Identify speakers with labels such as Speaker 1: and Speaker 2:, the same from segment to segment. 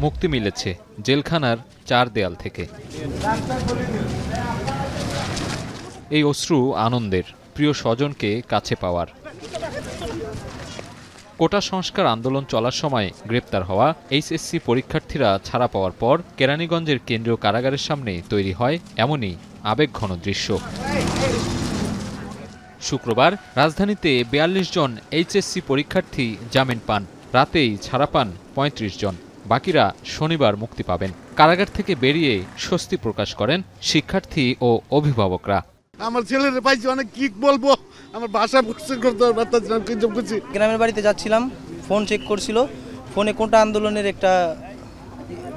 Speaker 1: মুক্তি মিলেছে জেলখানার 4 দেয়াল থেকে। এই অশ্রু আনন্দের, প্রিয় স্বজনকে কাছে পাওয়ার। কোটা সংস্কার আন্দোলন চলার সময় গ্রেপ্তার হওয়া এইচএসসি পরীক্ষার্থীরা ছাড়া পাওয়ার পর কেরানীগঞ্জের কেন্দ্রীয় কারাগারের সামনে তৈরি হয় এমনই আবেগঘন দৃশ্য। শুক্রবার রাজধানীতে ৪২ জন এইচএসসি পরীক্ষার্থী জামিন পান, রাতেই ছাড়া পান ৩৫ জন। বাকিরা শনিবার মুক্তি পাবেন। কারাগার থেকে বেরিয়ে স্বস্তি প্রকাশ করেন শিক্ষার্থী ও অভিভাবকরা।
Speaker 2: আমার ছেলের পাইছি, অনেক কি বলবো, আমার বাসা করতে পারতাম।
Speaker 3: গ্রামের বাড়িতে যাচ্ছিলাম, ফোন চেক করছিল, ফোনে কোটা আন্দোলনের একটা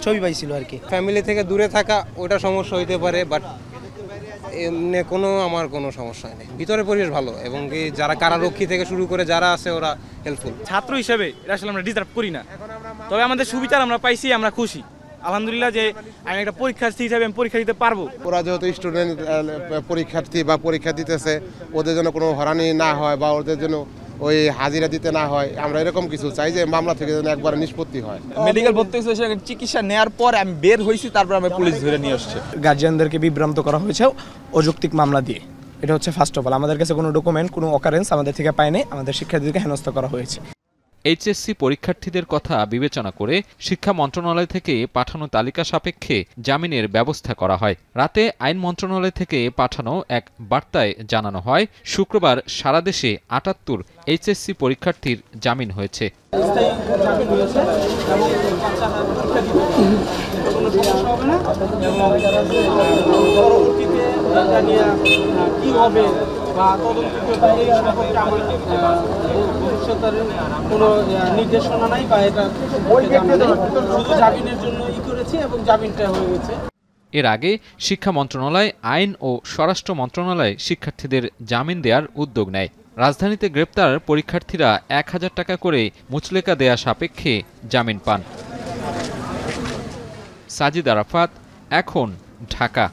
Speaker 3: ছবি পাইছিল আর কি।
Speaker 4: ফ্যামিলি থেকে দূরে থাকা ওটা সমস্যা হইতে পারে, বাট এমনি আমার কোনো সমস্যা নেই। ভিতরে পরিবেশ ভালো এবং কি যারা কারারক্ষী থেকে শুরু করে যারা আছে ওরা হেল্পফুল।
Speaker 5: ছাত্র হিসেবে এটা আসলে আমরা ডিজার্ভ করি না, তবে আমাদের সুবিচার আমরা পাইছি, আমরা খুশি আলহামদুলিল্লাহ যে আমি একটা পরীক্ষার্থী হিসেবে আমি পরীক্ষা দিতে পারবো।
Speaker 2: ওরা যেহেতু স্টুডেন্ট পরীক্ষার্থী বা পরীক্ষা দিতেছে, ওদের জন্য কোনো হয়রানি না হয় বা ওদের জন্য ওই হাজিরা দিতে না হয়, আমরা এরকম কিছু চাই যে মামলা থেকে যেন একবার নিষ্পত্তি হয়।
Speaker 6: মেডিকেল ভর্তি হয়েছে, চিকিৎসা নেওয়ার পর আমি বের হয়েছি, তারপর আমি পুলিশ ধরে নিয়ে আসছে।
Speaker 7: গার্জিয়ানদেরকে বিভ্রান্ত করা হয়েছে অযৌক্তিক মামলা দিয়ে। এটা হচ্ছে ফার্স্ট অফ অল, আমাদের কাছে কোনো ডকুমেন্ট, কোনো অকারেন্স আমাদের থেকে পায়নি, আমাদের শিক্ষার্থীদেরকে হেনস্থা করা হয়েছে।
Speaker 1: এইচএসসি পরীক্ষার্থীদের কথা বিবেচনা করে শিক্ষা মন্ত্রণালয় থেকে পাঠানো তালিকা সাপেক্ষে জামিনের ব্যবস্থা করা হয়। রাতে আইন মন্ত্রণালয় থেকে পাঠানো এক বার্তায় জানানো হয়, শুক্রবার সারা দেশে ৭৮ এইচএসসি পরীক্ষার্থীর জামিন হয়েছে।
Speaker 8: কোনো নির্দেশনা নাই বা এটা শুধু জামিনের জন্য করেছি এবং জামিনটা হয়ে গেছে।
Speaker 1: এর আগে শিক্ষা মন্ত্রণালয়, আইন ও স্বরাষ্ট্র মন্ত্রণালয় শিক্ষার্থীদের জামিন দেওয়ার উদ্যোগ নেয়। রাজধানীতে গ্রেপ্তার পরীক্ষার্থীরা ১,০০০ টাকা করে মুচলেকা দেয়া সাপেক্ষে জামিন পান। সাজিদ আরাফাত, এখন, ঢাকা।